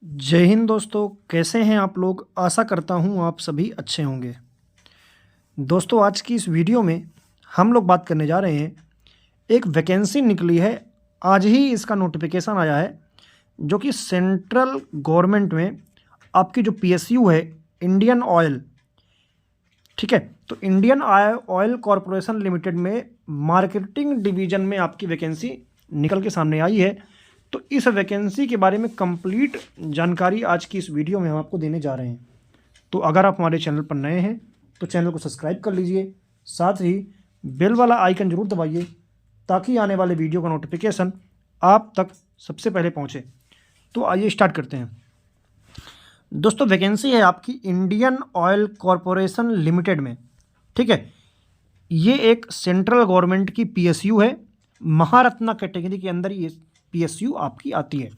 जय हिंद दोस्तों, कैसे हैं आप लोग। आशा करता हूं आप सभी अच्छे होंगे। दोस्तों, आज की इस वीडियो में हम लोग बात करने जा रहे हैं। एक वैकेंसी निकली है, आज ही इसका नोटिफिकेशन आया है, जो कि सेंट्रल गवर्नमेंट में आपकी जो पीएसयू है, इंडियन ऑयल, ठीक है। तो इंडियन ऑयल कॉरपोरेशन लिमिटेड में मार्केटिंग डिवीजन में आपकी वैकेंसी निकल के सामने आई है। तो इस वैकेंसी के बारे में कंप्लीट जानकारी आज की इस वीडियो में हम आपको देने जा रहे हैं। तो अगर आप हमारे चैनल पर नए हैं तो चैनल को सब्सक्राइब कर लीजिए, साथ ही बेल वाला आइकन जरूर दबाइए ताकि आने वाले वीडियो का नोटिफिकेशन आप तक सबसे पहले पहुंचे। तो आइए स्टार्ट करते हैं। दोस्तों, वैकेंसी है आपकी इंडियन ऑयल कॉरपोरेशन लिमिटेड में, ठीक है। ये एक सेंट्रल गवर्नमेंट की पीएसयू है, महारत्ना कैटेगरी के अंदर ये पीएसयू आपकी आती है,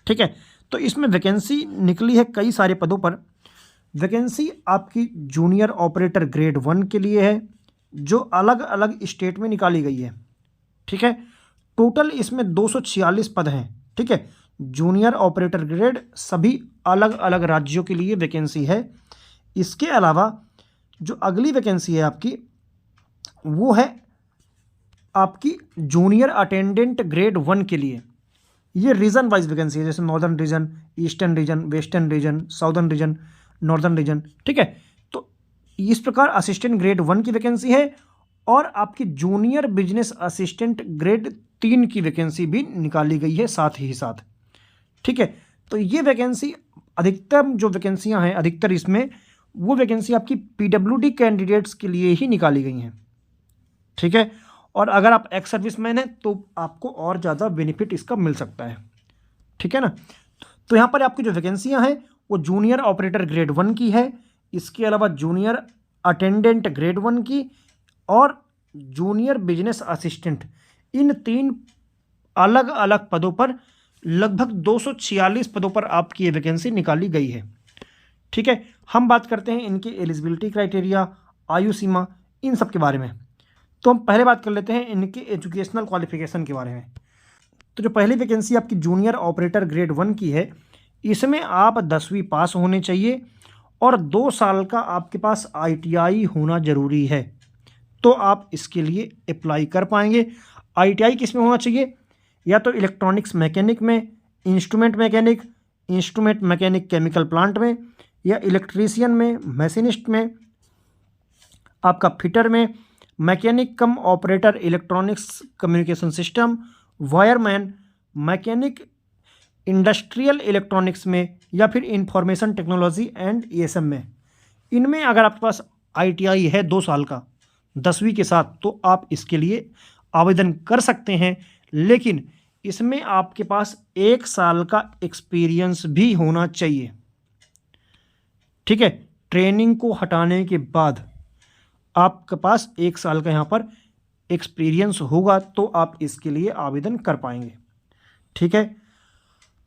ठीक है। तो इसमें वैकेंसी निकली है कई सारे पदों पर। वैकेंसी आपकी जूनियर ऑपरेटर ग्रेड 1 के लिए है, जो अलग अलग स्टेट में निकाली गई है, ठीक है। टोटल इसमें 246 पद हैं, ठीक है। जूनियर ऑपरेटर ग्रेड सभी अलग अलग राज्यों के लिए वैकेंसी है। इसके अलावा जो अगली वैकेंसी है आपकी, वो है आपकी जूनियर अटेंडेंट ग्रेड 1 के लिए। ये रीजन वाइज वैकेंसी है, जैसे northern region, eastern region, western region, southern region, northern region, ठीक है। तो इस प्रकार असिस्टेंट ग्रेड 1 की वैकेंसी है, और आपकी जूनियर बिजनेस असिस्टेंट ग्रेड 3 की वैकेंसी भी निकाली गई है साथ ही साथ, ठीक है। तो ये वैकेंसी अधिकतर जो वैकेंसियां हैं, अधिकतर इसमें वो वैकेंसी आपकी पीडब्ल्यूडी कैंडिडेट्स के लिए ही निकाली गई हैं, ठीक है। और अगर आप एक्स सर्विसमैन हैं तो आपको और ज़्यादा बेनिफिट इसका मिल सकता है, ठीक है ना। तो यहाँ पर आपकी जो वैकेंसियाँ हैं वो जूनियर ऑपरेटर ग्रेड 1 की है, इसके अलावा जूनियर अटेंडेंट ग्रेड 1 की, और जूनियर बिजनेस असिस्टेंट, इन 3 अलग अलग पदों पर लगभग 246 पदों पर आपकी ये वैकेंसी निकाली गई है, ठीक है। हम बात करते हैं इनकी एलिजिबिलिटी क्राइटेरिया, आयु सीमा, इन सब के बारे में। तो हम पहले बात कर लेते हैं इनके एजुकेशनल क्वालिफिकेशन के बारे में। तो जो पहली वैकेंसी आपकी जूनियर ऑपरेटर ग्रेड 1 की है, इसमें आप 10वीं पास होने चाहिए और 2 साल का आपके पास आईटीआई होना ज़रूरी है, तो आप इसके लिए अप्लाई कर पाएंगे। आईटीआई किस में होना चाहिए? या तो इलेक्ट्रॉनिक्स मैकेनिक में, इंस्ट्रूमेंट मैकेनिक केमिकल प्लांट में, या इलेक्ट्रीशियन में, मशीनिस्ट में, आपका फिटर में, मैकेनिक कम operator electronics communication system, wireman, mechanic industrial electronics में, या फिर इंफॉर्मेशन टेक्नोलॉजी एंड ईएसएम में। इनमें अगर आपके पास आईटीआई है 2 साल का 10वीं के साथ, तो आप इसके लिए आवेदन कर सकते हैं, लेकिन इसमें आपके पास 1 साल का एक्सपीरियंस भी होना चाहिए, ठीक है। ट्रेनिंग को हटाने के बाद आपके पास 1 साल का यहाँ पर एक्सपीरियंस होगा, तो आप इसके लिए आवेदन कर पाएंगे, ठीक है।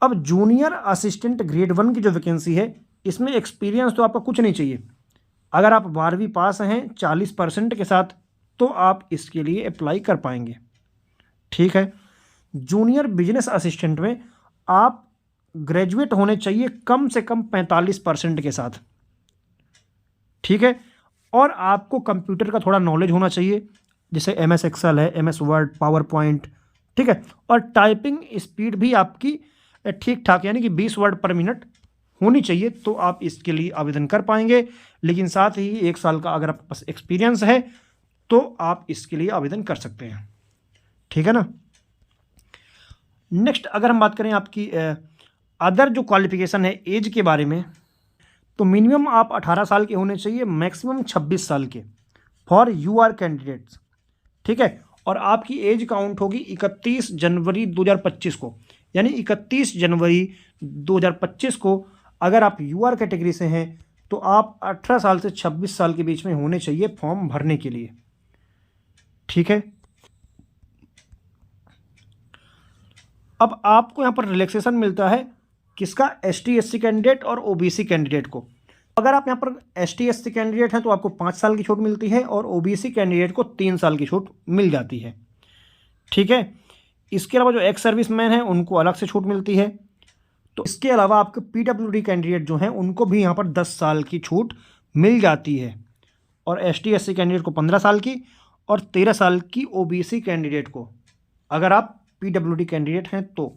अब जूनियर असिस्टेंट ग्रेड 1 की जो वैकेंसी है, इसमें एक्सपीरियंस तो आपका कुछ नहीं चाहिए। अगर आप 12वीं पास हैं 40% के साथ, तो आप इसके लिए अप्लाई कर पाएंगे, ठीक है। जूनियर बिजनेस असिस्टेंट में आप ग्रेजुएट होने चाहिए कम से कम 45% के साथ, ठीक है। और आपको कंप्यूटर का थोड़ा नॉलेज होना चाहिए, जैसे MS एक्सेल है, MS वर्ड, पावर पॉइंट, ठीक है। और टाइपिंग स्पीड भी आपकी ठीक ठाक, यानी कि 20 वर्ड पर मिनट होनी चाहिए, तो आप इसके लिए आवेदन कर पाएंगे। लेकिन साथ ही 1 साल का अगर आपके पास एक्सपीरियंस है, तो आप इसके लिए आवेदन कर सकते हैं, ठीक है ना। नेक्स्ट अगर हम बात करें आपकी अदर जो क्वालिफिकेशन है एज के बारे में, तो मिनिमम आप 18 साल के होने चाहिए, मैक्सिमम 26 साल के फॉर यूआर कैंडिडेट्स, ठीक है। और आपकी एज काउंट होगी 31 जनवरी 2025 को, यानी 31 जनवरी 2025 को अगर आप यूआर कैटेगरी से हैं, तो आप 18 साल से 26 साल के बीच में होने चाहिए फॉर्म भरने के लिए, ठीक है। अब आपको यहाँ पर रिलैक्सेशन मिलता है किसका? ST SC कैंडिडेट और OBC कैंडिडेट को। अगर आप यहाँ पर ST SC कैंडिडेट हैं तो आपको 5 साल की छूट मिलती है, और OBC कैंडिडेट को 3 साल की छूट मिल जाती है, ठीक है। इसके अलावा जो एक्स सर्विसमैन हैं उनको अलग से छूट मिलती है। तो इसके अलावा आपके पीडब्ल्यूडी कैंडिडेट जो हैं उनको भी यहाँ पर 10 साल की छूट मिल जाती है, और एसटी एससी कैंडिडेट को 15 साल की, और 13 साल की ओबीसी कैंडिडेट को, अगर आप पीडब्ल्यूडी कैंडिडेट हैं तो।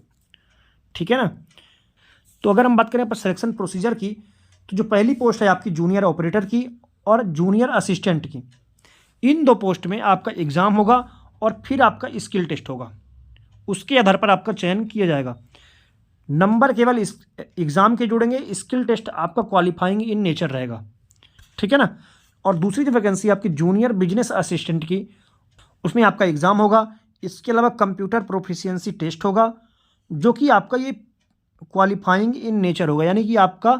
ठीक है ना। तो अगर हम बात करें पर सिलेक्शन प्रोसीजर की, तो जो पहली पोस्ट है आपकी जूनियर ऑपरेटर की और जूनियर असिस्टेंट की, इन 2 पोस्ट में आपका एग्ज़ाम होगा और फिर आपका स्किल टेस्ट होगा। उसके आधार पर आपका चयन किया जाएगा। नंबर केवल इस एग्ज़ाम के जुड़ेंगे, स्किल टेस्ट आपका क्वालिफाइंग इन नेचर रहेगा। ठीक है ना। और दूसरी जो वैकेंसी आपकी जूनियर बिजनेस असिस्टेंट की, उसमें आपका एग्ज़ाम होगा। इसके अलावा कंप्यूटर प्रोफिशिएंसी टेस्ट होगा, जो कि आपका ये क्वालिफाइंग इन नेचर होगा, यानी कि आपका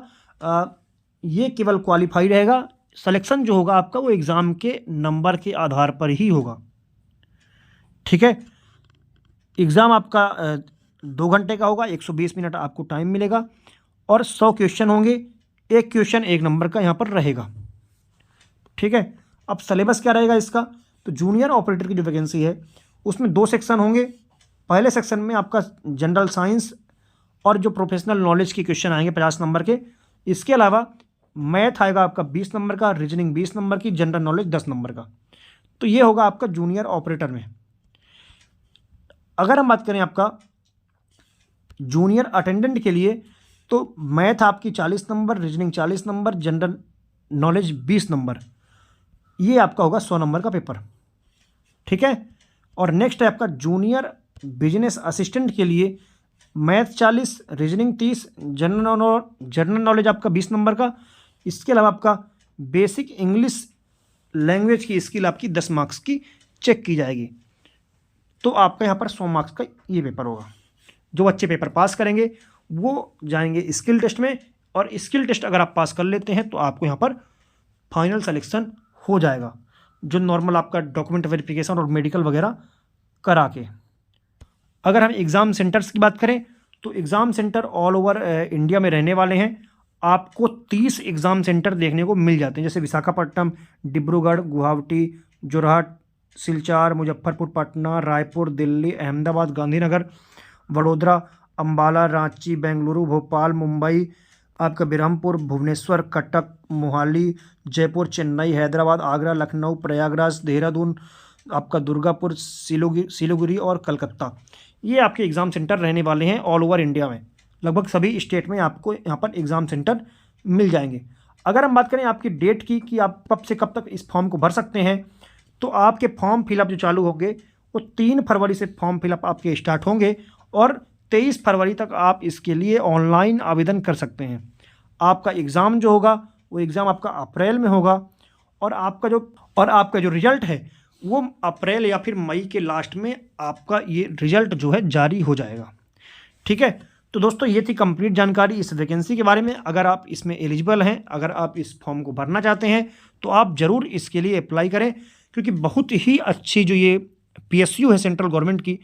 ये केवल क्वालिफाई रहेगा। सिलेक्शन जो होगा आपका वो एग्ज़ाम के नंबर के आधार पर ही होगा। ठीक है। एग्ज़ाम आपका 2 घंटे का होगा, 120 मिनट आपको टाइम मिलेगा, और 100 क्वेश्चन होंगे। एक क्वेश्चन 1 नंबर का यहाँ पर रहेगा। ठीक है। अब सिलेबस क्या रहेगा इसका, तो जूनियर ऑपरेटर की जो वैकेंसी है उसमें 2 सेक्शन होंगे। पहले सेक्शन में आपका जनरल साइंस और जो प्रोफेशनल नॉलेज के क्वेश्चन आएंगे 50 नंबर के। इसके अलावा मैथ आएगा आपका 20 नंबर का, रीजनिंग 20 नंबर की, जनरल नॉलेज 10 नंबर का। तो ये होगा आपका जूनियर ऑपरेटर में। अगर हम बात करें आपका जूनियर अटेंडेंट के लिए, तो मैथ आपकी 40 number, reasoning 40 number, general knowledge 20 number, ये आपका होगा 100 नंबर का पेपर। ठीक है। और नेक्स्ट है आपका जूनियर बिजनेस असिस्टेंट के लिए, मैथ 40, रीजनिंग 30, जनरल नॉलेज आपका 20 नंबर का। इसके अलावा आपका बेसिक इंग्लिश लैंग्वेज की स्किल आपकी 10 मार्क्स की चेक की जाएगी। तो आपका यहाँ पर 100 मार्क्स का ये पेपर होगा। जो बच्चे पेपर पास करेंगे वो जाएंगे स्किल टेस्ट में, और स्किल टेस्ट अगर आप पास कर लेते हैं तो आपको यहाँ पर फाइनल सिलेक्शन हो जाएगा, जो नॉर्मल आपका डॉक्यूमेंट वेरिफिकेशन और मेडिकल वगैरह करा के। अगर हम एग्ज़ाम सेंटर्स की बात करें, तो exam centre all over India में रहने वाले हैं। आपको 30 एग्ज़ाम सेंटर देखने को मिल जाते हैं, जैसे विशाखापट्टनम, डिब्रूगढ़, गुवाहाटी, जोरहाट, सिलचार, मुजफ्फरपुर, पटना, रायपुर, दिल्ली, अहमदाबाद, गांधीनगर, वडोदरा, अंबाला, रांची, बेंगलुरु, भोपाल, मुंबई, आपका बिरहमपुर, भुवनेश्वर, कटक, मोहाली, जयपुर, चेन्नई, हैदराबाद, आगरा, लखनऊ, प्रयागराज, देहरादून, आपका दुर्गापुर, सिलीगुड़ी और कलकत्ता, ये आपके एग्ज़ाम सेंटर रहने वाले हैं ऑल ओवर इंडिया में। लगभग सभी स्टेट में आपको यहाँ पर एग्ज़ाम सेंटर मिल जाएंगे। अगर हम बात करें आपकी डेट की कि आप कब से कब तक इस फॉर्म को भर सकते हैं, तो आपके फॉर्म फिलअप जो चालू होंगे वो 3 फरवरी से फॉर्म फिलअप आपके स्टार्ट होंगे, और 23 फरवरी तक आप इसके लिए ऑनलाइन आवेदन कर सकते हैं। आपका एग्ज़ाम जो होगा वो एग्ज़ाम आपका अप्रैल में होगा, और आपका जो रिजल्ट है वो अप्रैल या फिर मई के लास्ट में आपका ये रिजल्ट जो है जारी हो जाएगा। ठीक है। तो दोस्तों ये थी कंप्लीट जानकारी इस वैकेंसी के बारे में। अगर आप इसमें एलिजिबल हैं, अगर आप इस फॉर्म को भरना चाहते हैं, तो आप ज़रूर इसके लिए अप्लाई करें, क्योंकि बहुत ही अच्छी जो ये PSU है सेंट्रल गवर्नमेंट की,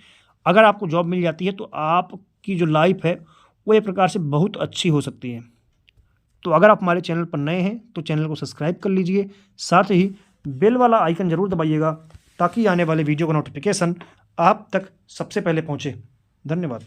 अगर आपको जॉब मिल जाती है तो आपकी जो लाइफ है वो एक प्रकार से बहुत अच्छी हो सकती है। तो अगर आप हमारे चैनल पर नए हैं तो चैनल को सब्सक्राइब कर लीजिए, साथ ही बेल वाला आइकन ज़रूर दबाइएगा, ताकि आने वाले वीडियो का नोटिफिकेशन आप तक सबसे पहले पहुँचे। धन्यवाद।